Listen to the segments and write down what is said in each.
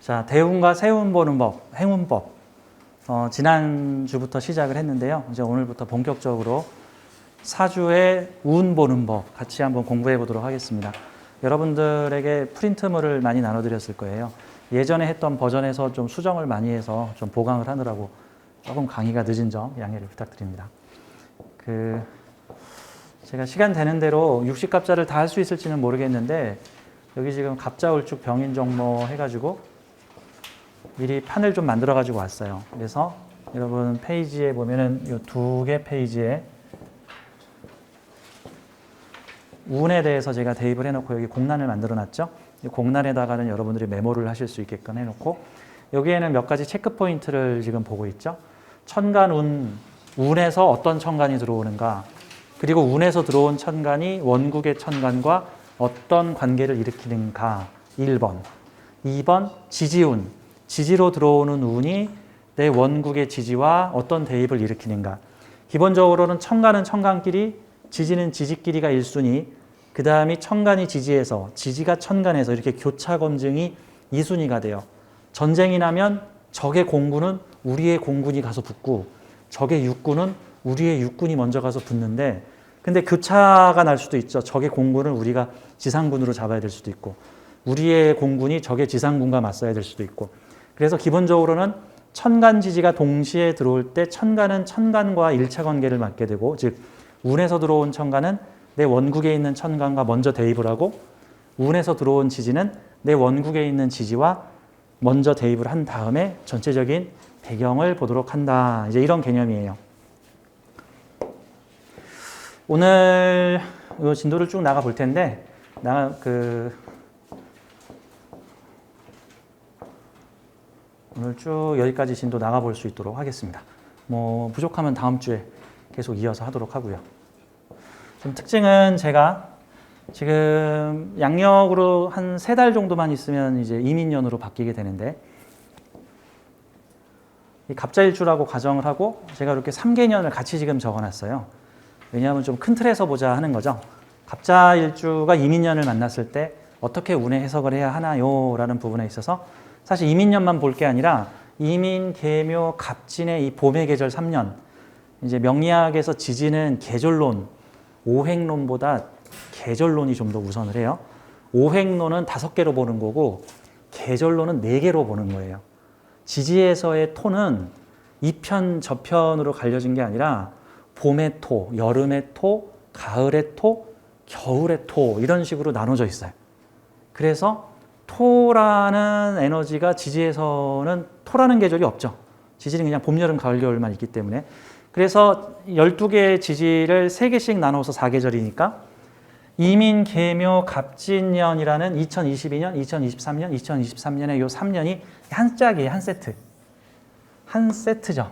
자, 대운과 세운 보는 법, 행운법. 지난주부터 시작을 했는데요. 이제 오늘부터 본격적으로 사주의 운 보는 법 같이 한번 공부해 보도록 하겠습니다. 여러분들에게 프린트물을 많이 나눠드렸을 거예요. 예전에 했던 버전에서 좀 수정을 많이 해서 좀 보강을 하느라고 조금 강의가 늦은 점 양해를 부탁드립니다. 제가 시간 되는 대로 60갑자를 다 할 수 있을지는 모르겠는데 여기 지금 갑자울축 병인정모 해가지고 미리 판을 좀 만들어 가지고 왔어요. 그래서 여러분 페이지에 보면은 이 두 개 페이지에 운에 대해서 제가 대입을 해놓고 여기 공란을 만들어 놨죠. 이 공란에다가는 여러분들이 메모를 하실 수 있게끔 해놓고 여기에는 몇 가지 체크 포인트를 지금 보고 있죠. 천간운, 운에서 어떤 천간이 들어오는가, 그리고 운에서 들어온 천간이 원국의 천간과 어떤 관계를 일으키는가 1번. 2번 지지운, 지지로 들어오는 운이 내 원국의 지지와 어떤 대입을 일으키는가. 기본적으로는 천간은 천간끼리, 지지는 지지끼리가 1순위, 그 다음이 천간이 지지에서, 지지가 천간에서 이렇게 교차 검증이 2순위가 돼요. 전쟁이 나면 적의 공군은 우리의 공군이 가서 붙고 적의 육군은 우리의 육군이 먼저 가서 붙는데, 근데 교차가 날 수도 있죠. 적의 공군을 우리가 지상군으로 잡아야 될 수도 있고 우리의 공군이 적의 지상군과 맞서야 될 수도 있고, 그래서 기본적으로는 천간 지지가 동시에 들어올 때 천간은 천간과 1차 관계를 맞게 되고, 즉 운에서 들어온 천간은 내 원국에 있는 천간과 먼저 대입을 하고 운에서 들어온 지지는 내 원국에 있는 지지와 먼저 대입을 한 다음에 전체적인 배경을 보도록 한다. 이제 이런 개념이에요. 오늘 이 진도를 쭉 나가 볼 텐데 오늘 쭉 여기까지 진도 나가 볼 수 있도록 하겠습니다. 뭐 부족하면 다음 주에 계속 이어서 하도록 하고요. 좀 특징은 제가 지금 양력으로 한 3달 정도만 있으면 이제 이민년으로 바뀌게 되는데, 이 갑자일주라고 가정을 하고 제가 이렇게 3개년을 같이 지금 적어놨어요. 왜냐하면 좀 큰 틀에서 보자 하는 거죠. 갑자일주가 이민년을 만났을 때 어떻게 운의 해석을 해야 하나요? 라는 부분에 있어서 사실 이민년만 볼 게 아니라 이민, 계묘, 갑진의 이 봄의 계절 3년, 이제 명리학에서 지지는 계절론, 오행론보다 계절론이 좀 더 우선을 해요. 오행론은 5개로 보는 거고 계절론은 4개로 보는 거예요. 지지에서의 토는 이편 저편으로 갈려진 게 아니라 봄의 토, 여름의 토, 가을의 토, 겨울의 토 이런 식으로 나눠져 있어요. 그래서 토라는 에너지가 지지에서는 토라는 계절이 없죠. 지지는 그냥 봄, 여름, 가을, 겨울만 있기 때문에. 그래서 12개의 지지를 3개씩 나눠서 4계절이니까 이민, 계묘, 갑진년이라는 2022년, 2023년, 2023년의 이 3년이 한 짝이에요. 한 세트. 한 세트죠.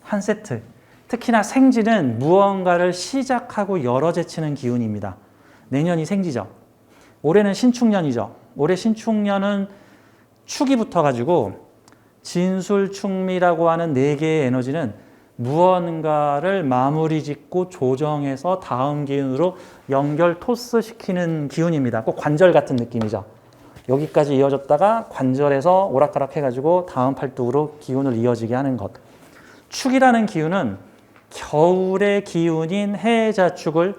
한 세트. 특히나 생지는 무언가를 시작하고 열어 제치는 기운입니다. 내년이 생지죠. 올해는 신축년이죠. 올해 신축년은 축이 붙어가지고 진술, 충미라고 하는 4개의 에너지는 무언가를 마무리 짓고 조정해서 다음 기운으로 연결 토스시키는 기운입니다. 꼭 관절 같은 느낌이죠. 여기까지 이어졌다가 관절에서 오락가락 해가지고 다음 팔뚝으로 기운을 이어지게 하는 것. 축이라는 기운은 겨울의 기운인 해자축을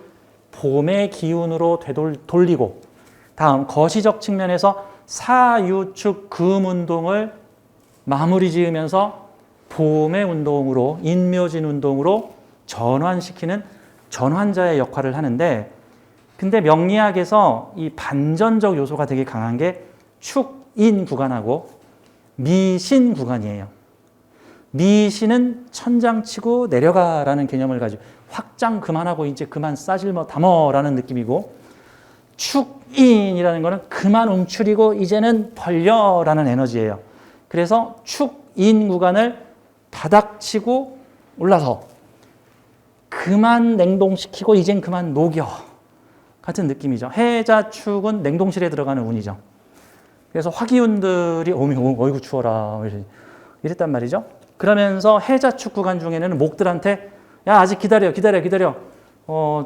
봄의 기운으로 되돌리고, 다음 거시적 측면에서 사유축 금운동을 마무리 지으면서 봄의 운동으로, 인묘진 운동으로 전환시키는 전환자의 역할을 하는데, 근데 명리학에서 이 반전적 요소가 되게 강한 게 축인 구간하고 미신 구간이에요. 미신은 천장치고 내려가라는 개념을 가지고 확장 그만하고 이제 그만 싸질머 담어라는 느낌이고, 축인이라는 거는 그만 움츠리고 이제는 벌려라는 에너지예요. 그래서 축인 구간을 바닥치고 올라서 그만 냉동시키고 이젠 그만 녹여 같은 느낌이죠. 해자축은 냉동실에 들어가는 운이죠. 그래서 화기운들이 어이구 추워라 이랬단 말이죠. 그러면서 해자축 구간 중에는 목들한테 야, 아직 기다려.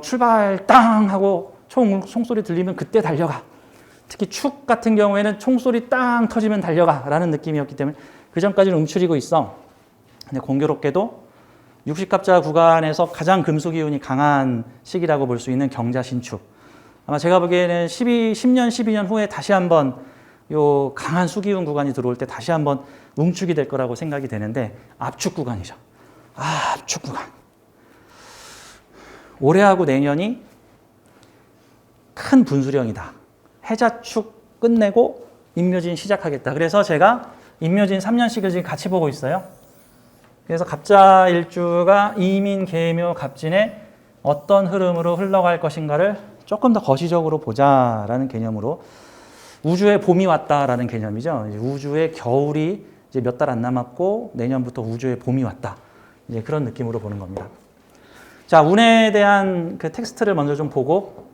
출발 땅 하고 총소리 들리면 그때 달려가. 특히 축 같은 경우에는 총소리 땅 터지면 달려가 라는 느낌이었기 때문에 그 전까지는 움츠리고 있어. 근데 공교롭게도 60갑자 구간에서 가장 금수 기운이 강한 시기라고 볼 수 있는 경자 신축. 아마 제가 보기에는 10년, 12년 후에 다시 한번 요 강한 수기운 구간이 들어올 때 다시 한번 뭉축이 될 거라고 생각이 되는데 압축 구간이죠. 압축 구간. 올해하고 내년이 큰 분수령이다. 해자축 끝내고 임묘진 시작하겠다. 그래서 제가 임묘진 3년씩을 지금 같이 보고 있어요. 그래서 갑자 일주가 이민, 계묘, 갑진에 어떤 흐름으로 흘러갈 것인가를 조금 더 거시적으로 보자라는 개념으로 우주에 봄이 왔다라는 개념이죠. 우주에 겨울이 이제 몇 달 안 남았고 내년부터 우주에 봄이 왔다. 이제 그런 느낌으로 보는 겁니다. 자, 운에 대한 그 텍스트를 먼저 좀 보고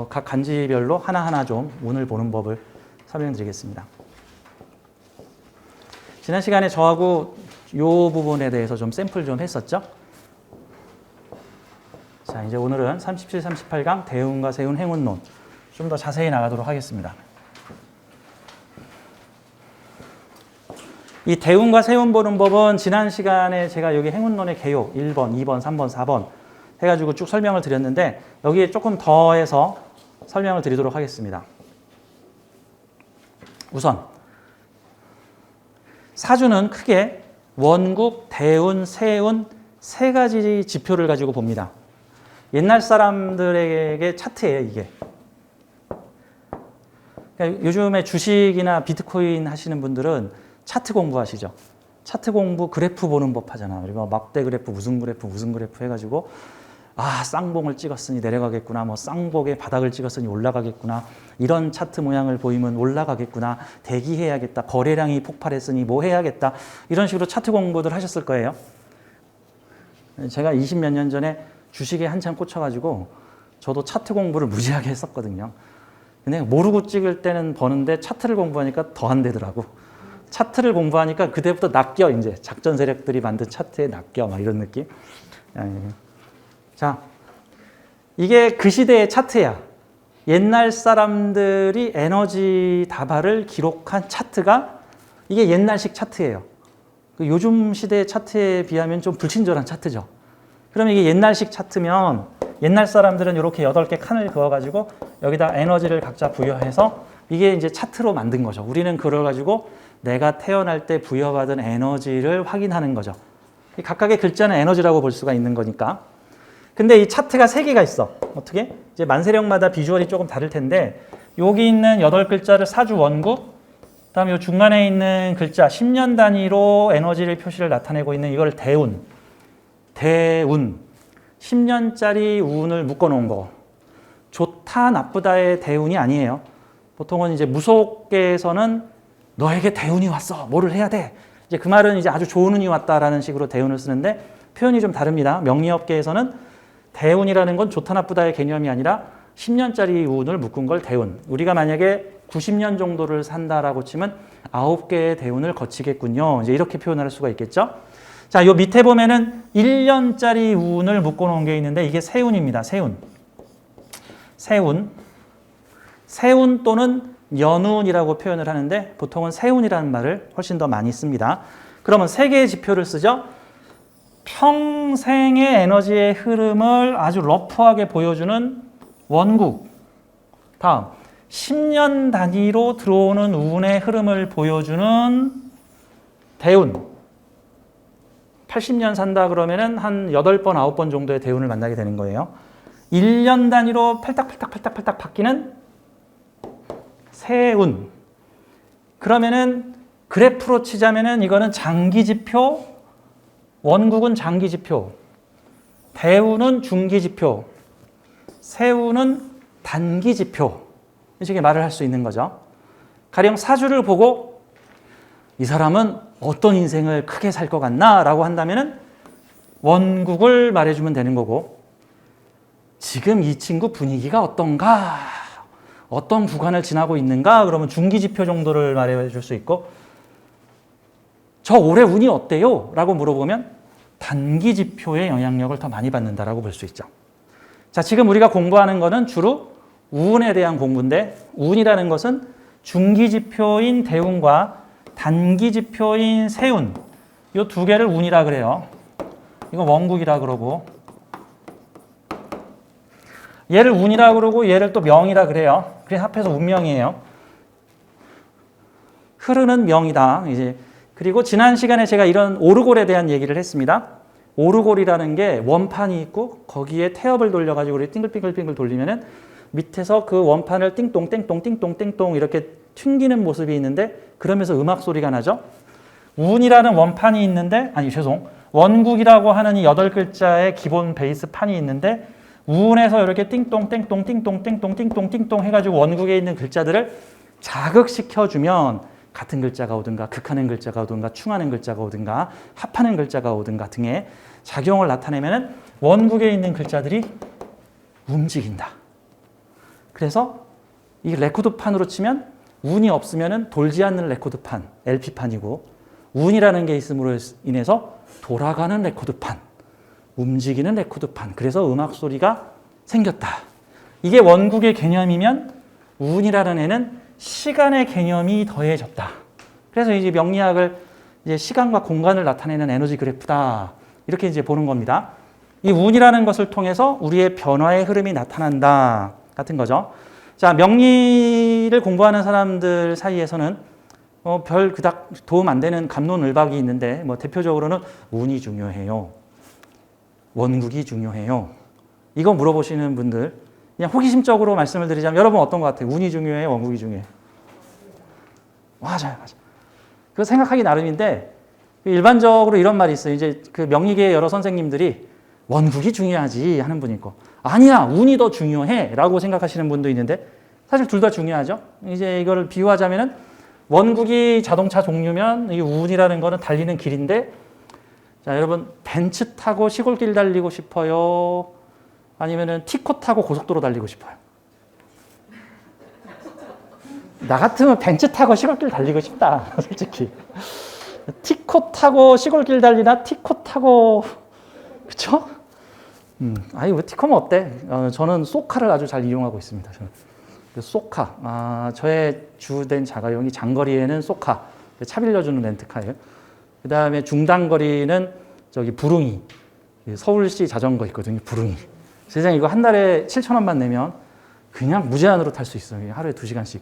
각 간지별로 하나하나 좀 운을 보는 법을 설명드리겠습니다. 지난 시간에 저하고 이 부분에 대해서 좀 샘플 좀 했었죠. 자, 이제 오늘은 37, 38강 대운과 세운 행운론 좀 더 자세히 나가도록 하겠습니다. 이 대운과 세운 보는 법은 지난 시간에 제가 여기 행운론의 개요 1번, 2번, 3번, 4번 해가지고 쭉 설명을 드렸는데 여기에 조금 더해서 설명을 드리도록 하겠습니다. 우선 사주는 크게 원국, 대운, 세운 세 가지 지표를 가지고 봅니다. 옛날 사람들에게 차트예요, 이게. 그러니까 요즘에 주식이나 비트코인 하시는 분들은 차트 공부하시죠. 차트 공부 그래프 보는 법 하잖아. 그리고 막대 그래프, 무슨 그래프 해가지고 쌍봉을 찍었으니 내려가겠구나. 뭐 쌍복의 바닥을 찍었으니 올라가겠구나. 이런 차트 모양을 보이면 올라가겠구나. 대기해야겠다. 거래량이 폭발했으니 뭐 해야겠다. 이런 식으로 차트 공부들 하셨을 거예요. 제가 20몇 년 전에 주식에 한참 꽂혀가지고 저도 차트 공부를 무지하게 했었거든요. 근데 모르고 찍을 때는 버는데 차트를 공부하니까 더 안 되더라고. 차트를 공부하니까 그때부터 낚여, 이제 작전 세력들이 만든 차트에 낚여, 막 이런 느낌. 자, 이게 그 시대의 차트야. 옛날 사람들이 에너지 다발을 기록한 차트가 이게 옛날식 차트예요. 요즘 시대의 차트에 비하면 좀 불친절한 차트죠. 그럼 이게 옛날식 차트면 옛날 사람들은 이렇게 8개 칸을 그어가지고 여기다 에너지를 각자 부여해서 이게 이제 차트로 만든 거죠. 우리는 그걸 가지고 내가 태어날 때 부여받은 에너지를 확인하는 거죠. 각각의 글자는 에너지라고 볼 수가 있는 거니까. 근데 이 차트가 3개가 있어. 어떻게? 이제 만세력마다 비주얼이 조금 다를 텐데 여기 있는 8글자를 사주 원국, 그다음에 이 중간에 있는 글자 10년 단위로 에너지를 표시를 나타내고 있는 이걸 대운. 10년짜리 운을 묶어놓은 거. 좋다 나쁘다의 대운이 아니에요. 보통은 이제 무속계에서는 너에게 대운이 왔어. 뭐를 해야 돼? 이제 그 말은 이제 아주 좋은 운이 왔다라는 식으로 대운을 쓰는데 표현이 좀 다릅니다. 명리업계에서는 대운이라는 건 좋다 나쁘다의 개념이 아니라 10년짜리 운을 묶은 걸 대운. 우리가 만약에 90년 정도를 산다라고 치면 9개의 대운을 거치겠군요. 이제 이렇게 표현할 수가 있겠죠. 자, 요 밑에 보면은 1년짜리 운을 묶어놓은 게 있는데 이게 세운입니다. 세운 또는 연운이라고 표현을 하는데 보통은 세운이라는 말을 훨씬 더 많이 씁니다. 그러면 3개의 지표를 쓰죠. 평생의 에너지의 흐름을 아주 러프하게 보여주는 원국. 다음 10년 단위로 들어오는 운의 흐름을 보여주는 대운. 80년 산다 그러면은 한 8번, 9번 정도의 대운을 만나게 되는 거예요. 1년 단위로 팔딱팔딱 바뀌는 세운. 그러면은 그래프로 치자면은 이거는 장기 지표, 원국은 장기 지표, 대운은 중기 지표, 세운은 단기 지표. 이렇게 말을 할 수 있는 거죠. 가령 사주를 보고 이 사람은 어떤 인생을 크게 살 것 같나? 라고 한다면은 원국을 말해주면 되는 거고, 지금 이 친구 분위기가 어떤가? 어떤 구간을 지나고 있는가? 그러면 중기지표 정도를 말해줄 수 있고, 저 올해 운이 어때요? 라고 물어보면 단기 지표의 영향력을 더 많이 받는다라고 볼 수 있죠. 자, 지금 우리가 공부하는 거는 주로 우운에 대한 공부인데, 우운이라는 것은 중기 지표인 대운과 단기 지표인 세운, 이 두 개를 운이라 그래요. 이거 원국이라 그러고, 얘를 운이라 그러고 얘를 또 명이라 그래요. 그래서 합해서 운명이에요. 흐르는 명이다. 이제 그리고 지난 시간에 제가 이런 오르골에 대한 얘기를 했습니다. 오르골이라는 게 원판이 있고 거기에 태엽을 돌려가지고 우리 띵글띵글띵글 돌리면은 밑에서 그 원판을 띵동 띵동 띵동 띵동 이렇게 튕기는 모습이 있는데, 그러면서 음악 소리가 나죠. 운이라는 원판이 있는데, 원국이라고 하는 이 8글자의 기본 베이스 판이 있는데, 운에서 이렇게 띵동 띵동 띵동 띵동 띵동 띵동 해가지고 원국에 있는 글자들을 자극시켜주면 같은 글자가 오든가 극하는 글자가 오든가 충하는 글자가 오든가 합하는 글자가 오든가 등의 작용을 나타내면 원국에 있는 글자들이 움직인다. 그래서 이 레코드판으로 치면 운이 없으면 돌지 않는 레코드판, LP판이고, 운이라는 게 있음으로 인해서 돌아가는 레코드판, 움직이는 레코드판, 그래서 음악 소리가 생겼다. 이게 원국의 개념이면 운이라는 애는 시간의 개념이 더해졌다. 그래서 이제 명리학을 이제 시간과 공간을 나타내는 에너지 그래프다. 이렇게 이제 보는 겁니다. 이 운이라는 것을 통해서 우리의 변화의 흐름이 나타난다. 같은 거죠. 자, 명리를 공부하는 사람들 사이에서는 별 그닥 도움 안 되는 갑론을박이 있는데, 대표적으로는 운이 중요해요. 원국이 중요해요. 이거 물어보시는 분들, 그냥 호기심적으로 말씀을 드리자면 여러분 어떤 것 같아요? 운이 중요해요? 원국이 중요해요? 맞아요. 그거 생각하기 나름인데, 일반적으로 이런 말이 있어요. 이제 그 명리계의 여러 선생님들이 원국이 중요하지 하는 분이 있고, 아니야, 운이 더 중요해 라고 생각하시는 분도 있는데, 사실 둘 다 중요하죠. 이제 이거를 비유하자면은 원국이 자동차 종류면 이 운이라는 거는 달리는 길인데, 자, 여러분 벤츠 타고 시골길 달리고 싶어요? 아니면은 티코 타고 고속도로 달리고 싶어요? 나 같으면 벤츠 타고 시골길 달리고 싶다. 솔직히. 티코 타고 시골길 달리나 티코 타고, 그쵸? 아니, 왜 티코면 어때? 저는 소카를 아주 잘 이용하고 있습니다. 저는. 소카. 저의 주된 자가용이 장거리에는 소카. 차 빌려주는 렌트카예요. 그 다음에 중단거리는 저기 부릉이. 서울시 자전거 있거든요. 부릉이. 세상에 이거 한 달에 7,000원만 내면 그냥 무제한으로 탈 수 있어요. 하루에 2시간씩.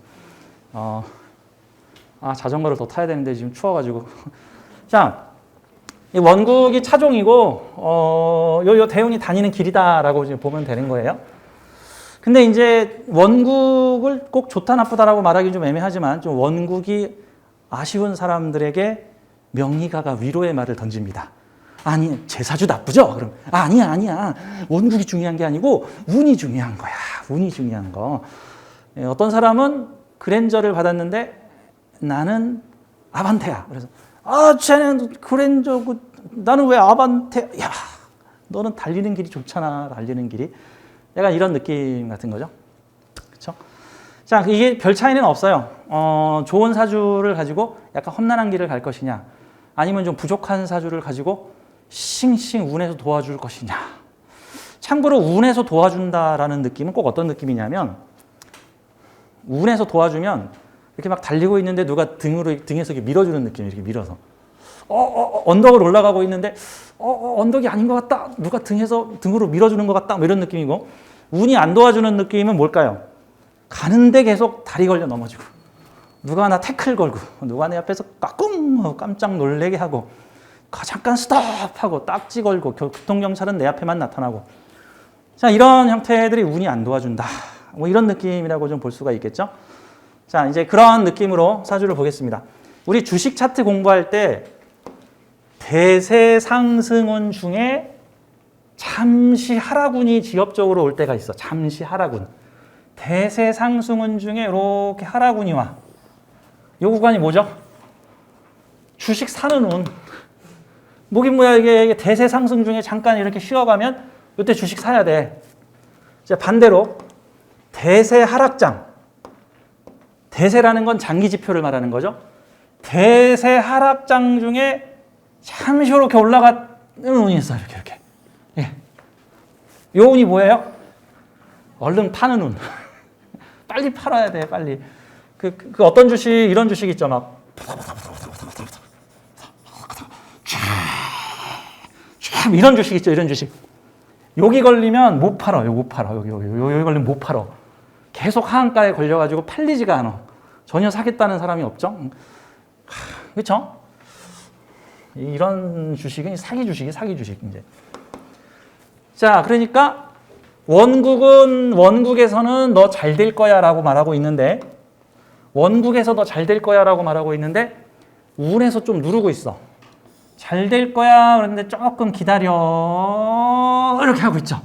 자전거를 더 타야 되는데 지금 추워가지고. 자, 이 원국이 차종이고, 요 대운이 다니는 길이다라고 지금 보면 되는 거예요. 근데 이제 원국을 꼭 좋다 나쁘다라고 말하기 좀 애매하지만, 좀 원국이 아쉬운 사람들에게 명리가가 위로의 말을 던집니다. 아니, 제 사주 나쁘죠? 그럼 아니야. 원국이 중요한 게 아니고 운이 중요한 거야. 운이 중요한 거. 어떤 사람은 그랜저를 받았는데 나는 아반떼야. 그래서 쟤는 그랜저고 나는 왜 아반떼? 야, 너는 달리는 길이 좋잖아. 달리는 길이. 약간 이런 느낌 같은 거죠. 그렇죠? 자, 이게 별 차이는 없어요. 좋은 사주를 가지고 약간 험난한 길을 갈 것이냐, 아니면 좀 부족한 사주를 가지고 싱싱 운에서 도와줄 것이냐. 참고로 운에서 도와준다라는 느낌은 꼭 어떤 느낌이냐면, 운에서 도와주면 이렇게 막 달리고 있는데 누가 등에서 이렇게 밀어주는 느낌, 이렇게 밀어서. 언덕을 올라가고 있는데, 언덕이 아닌 것 같다. 누가 등으로 밀어주는 것 같다. 뭐 이런 느낌이고, 운이 안 도와주는 느낌은 뭘까요? 가는데 계속 다리 걸려 넘어지고, 누가 하나 태클 걸고, 누가 내 앞에서 까꿍 깜짝 놀래게 하고, 잠깐 스톱하고 딱지 걸고, 교통경찰은 내 앞에만 나타나고. 자, 이런 형태들이 운이 안 도와준다. 뭐 이런 느낌이라고 좀 볼 수가 있겠죠. 자, 이제 그런 느낌으로 사주를 보겠습니다. 우리 주식 차트 공부할 때 대세 상승운 중에 잠시 하락운이 지엽적으로 올 때가 있어. 잠시 하락운. 대세 상승운 중에 이렇게 하락운이 와. 이 구간이 뭐죠? 주식 사는 운. 뭐긴 뭐야, 이게 대세 상승 중에 잠깐 이렇게 쉬어가면 이때 주식 사야 돼. 이제 반대로 대세 하락장. 대세라는 건 장기 지표를 말하는 거죠. 대세 하락장 중에 잠시 이렇게 운이 있어. 이렇게. 예. 요 운이 뭐예요? 얼른 파는 운. 빨리 팔아야 돼, 빨리. 그 어떤 주식, 이런 주식 있죠. 막. 이런 주식 있죠, 이런 주식. 여기 걸리면 못 팔아, 못 팔아. 여기 걸리면 못 팔아. 계속 하한가에 걸려가지고 팔리지가 않아. 전혀 사겠다는 사람이 없죠. 그렇죠? 이런 주식은 사기 주식, 이제. 자, 그러니까 원국에서는 너 잘 될 거야라고 말하고 있는데, 원국에서 너 잘 될 거야라고 말하고 있는데, 운에서 좀 누르고 있어. 잘 될 거야. 그런데 조금 기다려. 이렇게 하고 있죠.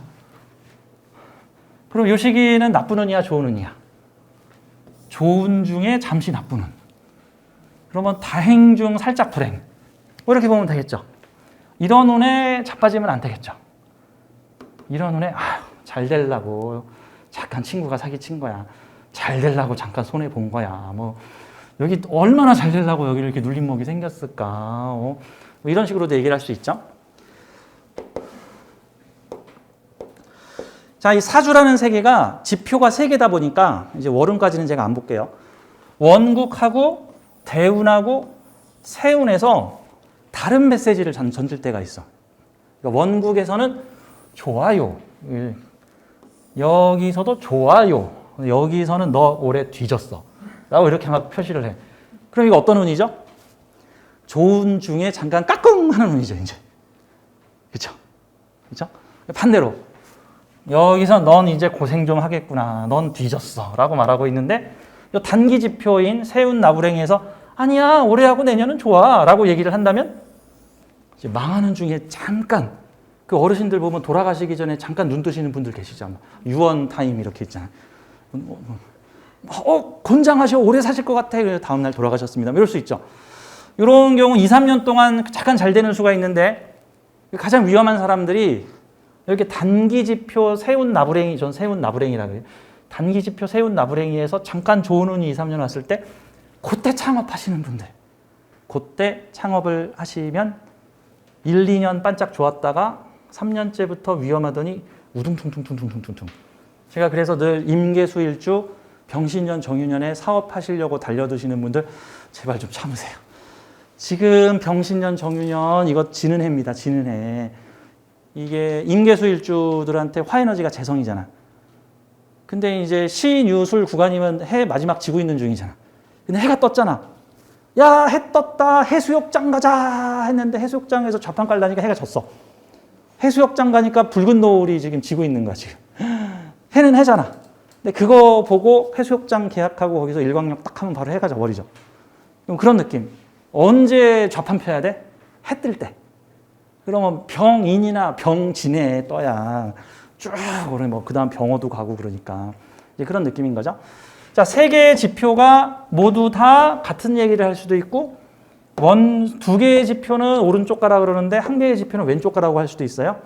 그럼 이 시기는 나쁜 운이야, 좋은 운이야? 좋은 중에 잠시 나쁜 운. 그러면 다행 중 살짝 불행. 이렇게 보면 되겠죠. 이런 운에 자빠지면 안 되겠죠. 이런 운에 잘 되려고 잠깐 친구가 사기친 거야. 잘 되려고 잠깐 손해 본 거야. 뭐 여기 얼마나 잘 되려고 여기 이렇게 눌림목이 생겼을까. 뭐 이런 식으로도 얘기를 할 수 있죠. 자, 이 사주라는 세계가 지표가 3개다 보니까 이제 월운까지는 제가 안 볼게요. 원국하고 대운하고 세운에서 다른 메시지를 던질 때가 있어. 그러니까 원국에서는 좋아요. 여기서도 좋아요. 여기서는 너 올해 뒤졌어. 라고 이렇게 막 표시를 해. 그럼 이거 어떤 운이죠? 좋은 중에 잠깐 까꿍 하는 운이죠, 이제. 그쵸? 그쵸? 반대로. 여기서 넌 이제 고생 좀 하겠구나. 넌 뒤졌어. 라고 말하고 있는데, 이 단기 지표인 세운 나부랭이에서 아니야, 올해하고 내년은 좋아. 라고 얘기를 한다면, 이제 망하는 중에 잠깐, 그 어르신들 보면 돌아가시기 전에 잠깐 눈 뜨시는 분들 계시잖아. 유언 타임 이렇게 있잖아. 곤장하셔. 오래 사실 것 같아. 다음날 돌아가셨습니다. 이럴 수 있죠. 이런 경우 2, 3년 동안 잠깐 잘 되는 수가 있는데, 가장 위험한 사람들이 이렇게 단기 지표 세운 나부랭이, 전 세운 나부랭이라 그래요. 단기 지표 세운 나부랭이에서 잠깐 좋은 운이 2, 3년 왔을 때, 그때 창업하시는 분들. 그때 창업을 하시면 1, 2년 반짝 좋았다가 3년째부터 위험하더니 우둥퉁퉁퉁퉁퉁퉁. 제가 그래서 늘 임계수일주 병신년 정유년에 사업하시려고 달려드시는 분들 제발 좀 참으세요. 지금 병신년 정유년 이거 지는 해입니다. 지는 해. 이게 임계수일주들한테 화에너지가 재성이잖아. 근데 이제 신유술 구간이면 해 마지막 지고 있는 중이잖아. 근데 해가 떴잖아. 야, 해 떴다. 해수욕장 가자 했는데 해수욕장에서 좌판 깔라니까 해가 졌어. 해수욕장 가니까 붉은 노을이 지금 지고 있는 거야, 지금. 해는 해잖아. 근데 그거 보고 해수욕장 계약하고 거기서 일광욕 딱 하면 바로 해가 져버리죠. 그럼 그런 느낌. 언제 좌판 펴야 돼? 해 뜰 때. 그러면 병인이나 병진에 떠야 쭉 오래 그 다음 병어도 가고 그러니까. 이제 그런 느낌인 거죠. 자, 3개의 지표가 모두 다 같은 얘기를 할 수도 있고, 2개의 지표는 오른쪽 가라 그러는데 1개의 지표는 왼쪽 가라고 할 수도 있어요.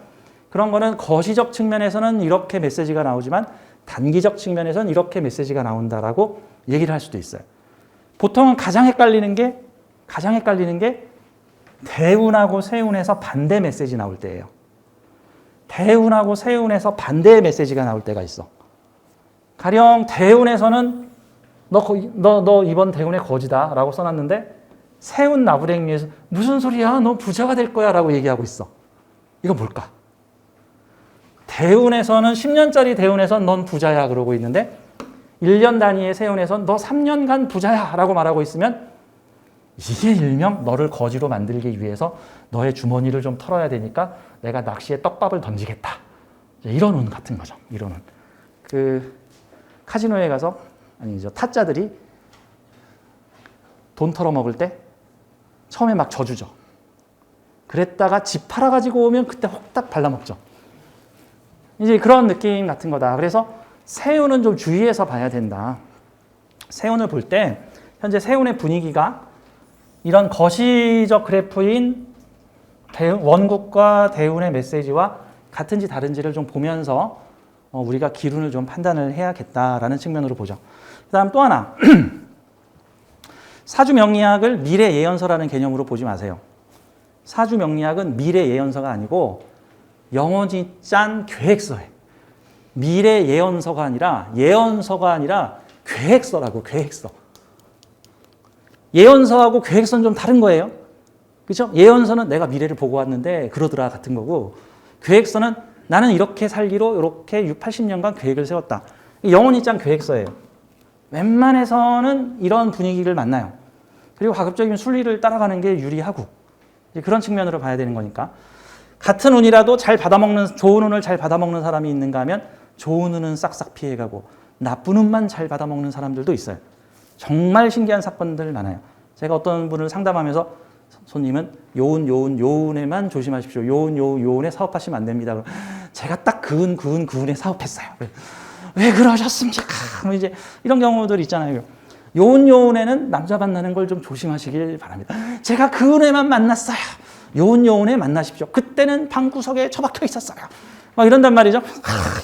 그런 거는 거시적 측면에서는 이렇게 메시지가 나오지만 단기적 측면에서는 이렇게 메시지가 나온다라고 얘기를 할 수도 있어요. 보통은 가장 헷갈리는 게 대운하고 세운에서 반대 메시지 나올 때예요. 대운하고 세운에서 반대의 메시지가 나올 때가 있어. 가령 대운에서는 너 이번 대운에 거지다 라고 써놨는데 세운 나부랭이에서 무슨 소리야? 너 부자가 될 거야 라고 얘기하고 있어. 이거 뭘까? 대운에서는 10년짜리 대운에서는 넌 부자야 그러고 있는데 1년 단위의 세운에서는 너 3년간 부자야 라고 말하고 있으면 이게 일명 너를 거지로 만들기 위해서 너의 주머니를 좀 털어야 되니까 내가 낚시에 떡밥을 던지겠다. 이런 운 같은 거죠. 이런 운. 카지노에 가서 타짜들이 돈 털어먹을 때 처음에 막 져주죠. 그랬다가 집 팔아가지고 오면 그때 혹딱 발라먹죠. 이제 그런 느낌 같은 거다. 그래서 세운은 좀 주의해서 봐야 된다. 세운을 볼 때 현재 세운의 분위기가 이런 거시적 그래프인 원국과 대운의 메시지와 같은지 다른지를 좀 보면서 우리가 기운을 좀 판단을 해야겠다라는 측면으로 보죠. 그 다음 또 하나. 사주 명리학을 미래 예언서라는 개념으로 보지 마세요. 사주 명리학은 미래 예언서가 아니고 영원히 짠 계획서예요. 미래 예언서가 아니라 계획서라고, 계획서. 예언서하고 계획서는 좀 다른 거예요. 그렇죠? 예언서는 내가 미래를 보고 왔는데 그러더라 같은 거고, 계획서는 나는 이렇게 살기로 이렇게 6, 80년간 계획을 세웠다. 영원히 짠 계획서예요. 웬만해서는 이런 분위기를 만나요. 그리고 가급적이면 순리를 따라가는 게 유리하고, 그런 측면으로 봐야 되는 거니까. 같은 운이라도 좋은 운을 잘 받아먹는 사람이 있는가 하면 좋은 운은 싹싹 피해가고 나쁜 운만 잘 받아먹는 사람들도 있어요. 정말 신기한 사건들 많아요. 제가 어떤 분을 상담하면서 손님은 요운에만 조심하십시오. 요운에 사업하시면 안 됩니다. 제가 딱 그 운에 사업했어요. 왜 그러셨습니까? 뭐 이제 이런 경우들 있잖아요. 요운에는 남자 만나는 걸 좀 조심하시길 바랍니다. 제가 그 운에만 만났어요. 요운에 만나십시오. 그때는 방구석에 처박혀 있었어요. 막 이런단 말이죠.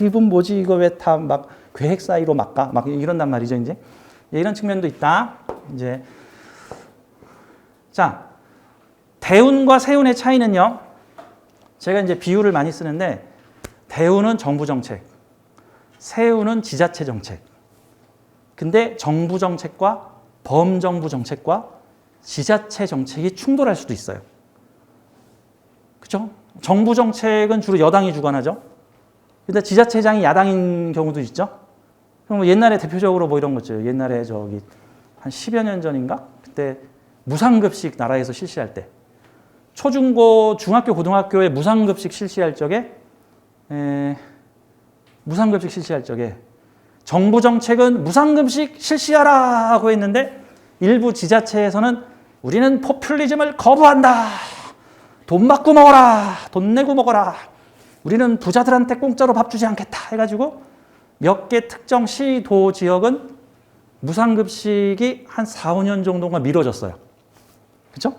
이분 뭐지? 이거 왜 다 막 계획 사이로 막가? 막 이런단 말이죠. 이제 이런 측면도 있다. 이제 자, 대운과 세운의 차이는요. 제가 이제 비유를 많이 쓰는데 대운은 정부 정책, 세운은 지자체 정책. 근데 정부 정책과 범정부 정책과 지자체 정책이 충돌할 수도 있어요. 그렇죠? 정부 정책은 주로 여당이 주관하죠. 근데 지자체장이 야당인 경우도 있죠. 그럼 옛날에 대표적으로 뭐 이런 거죠. 옛날에 한 10여 년 전인가? 그때 무상급식 나라에서 실시할 때 초중고 중학교 고등학교에 무상급식 실시할 적에 정부 정책은 무상급식 실시하라고 했는데 일부 지자체에서는 우리는 포퓰리즘을 거부한다. 돈 받고 먹어라. 돈 내고 먹어라. 우리는 부자들한테 공짜로 밥 주지 않겠다 해가지고 몇 개 특정 시도 지역은 무상급식이 한 4, 5년 정도가 미뤄졌어요. 그렇죠?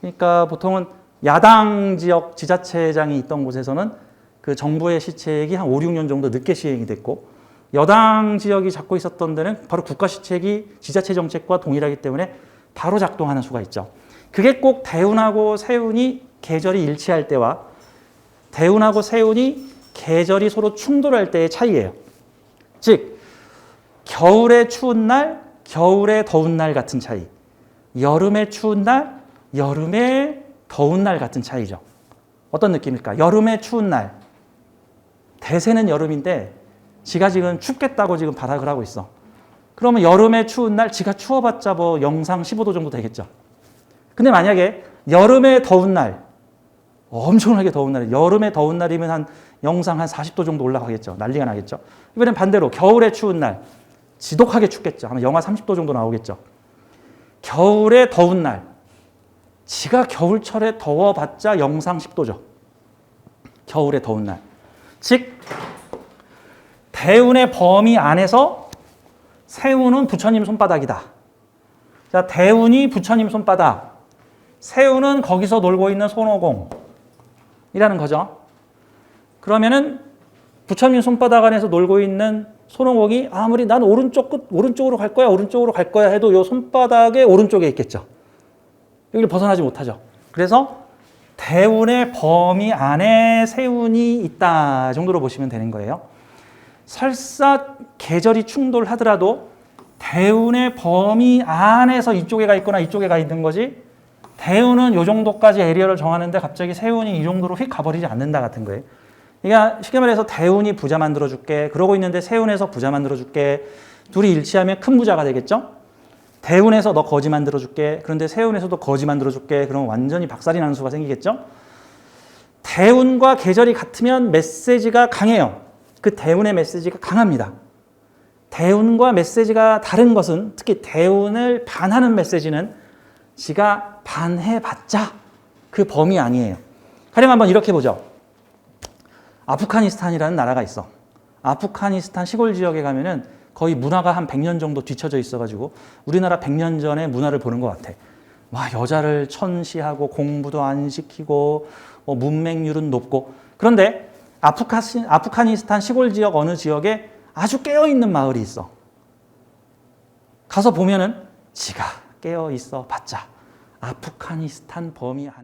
그러니까 보통은 야당 지역 지자체장이 있던 곳에서는 그 정부의 시책이 한 5, 6년 정도 늦게 시행이 됐고 여당 지역이 잡고 있었던 데는 바로 국가 시책이 지자체 정책과 동일하기 때문에 바로 작동하는 수가 있죠. 그게 꼭 대운하고 세운이 계절이 일치할 때와 대운하고 세운이 계절이 서로 충돌할 때의 차이예요. 즉 겨울에 추운 날, 겨울에 더운 날 같은 차이. 여름에 추운 날, 여름에 더운 날 같은 차이죠. 어떤 느낌일까? 여름에 추운 날. 대세는 여름인데 지가 지금 춥겠다고 지금 발악을 하고 있어. 그러면 여름에 추운 날 지가 추워봤자 뭐 영상 15도 정도 되겠죠. 근데 만약에 여름에 더운 날, 엄청나게 더운 날, 여름에 더운 날이면 한 영상 한 40도 정도 올라가겠죠. 난리가 나겠죠. 이번엔 반대로 겨울에 추운 날, 지독하게 춥겠죠. 아마 영하 30도 정도 나오겠죠. 겨울에 더운 날, 지가 겨울철에 더워봤자 영상 10도죠. 겨울에 더운 날. 즉 대운의 범위 안에서 세운은 부처님 손바닥이다. 자, 대운이 부처님 손바닥, 세운은 거기서 놀고 있는 손오공이라는 거죠. 그러면은 부처님 손바닥 안에서 놀고 있는 손오공이 아무리 난 오른쪽으로 갈 거야 해도 요 손바닥의 오른쪽에 있겠죠. 여기를 벗어나지 못하죠. 그래서 대운의 범위 안에 세운이 있다 정도로 보시면 되는 거예요. 설사 계절이 충돌하더라도 대운의 범위 안에서 이쪽에 가 있거나 이쪽에 가 있는 거지 대운은 이 정도까지 에리어를 정하는데 갑자기 세운이 이 정도로 휙 가버리지 않는다 같은 거예요. 그러니까 쉽게 말해서 대운이 부자 만들어줄게. 그러고 있는데 세운에서 부자 만들어줄게. 둘이 일치하면 큰 부자가 되겠죠. 대운에서 너 거지 만들어줄게. 그런데 세운에서도 거지 만들어줄게. 그러면 완전히 박살이 나는 수가 생기겠죠. 대운과 계절이 같으면 메시지가 강해요. 그 대운의 메시지가 강합니다. 대운과 메시지가 다른 것은 특히 대운을 반하는 메시지는 지가 반해봤자 그 범위 아니에요. 가령 한번 이렇게 보죠. 아프가니스탄이라는 나라가 있어. 아프가니스탄 시골 지역에 가면은 거의 문화가 한 100년 정도 뒤쳐져 있어가지고 우리나라 100년 전의 문화를 보는 것 같아. 와, 여자를 천시하고 공부도 안 시키고 문맹률은 높고. 그런데 아프가니스탄 시골 지역 어느 지역에 아주 깨어있는 마을이 있어. 가서 보면은 지가 깨어있어 봤자 아프가니스탄 범위 안에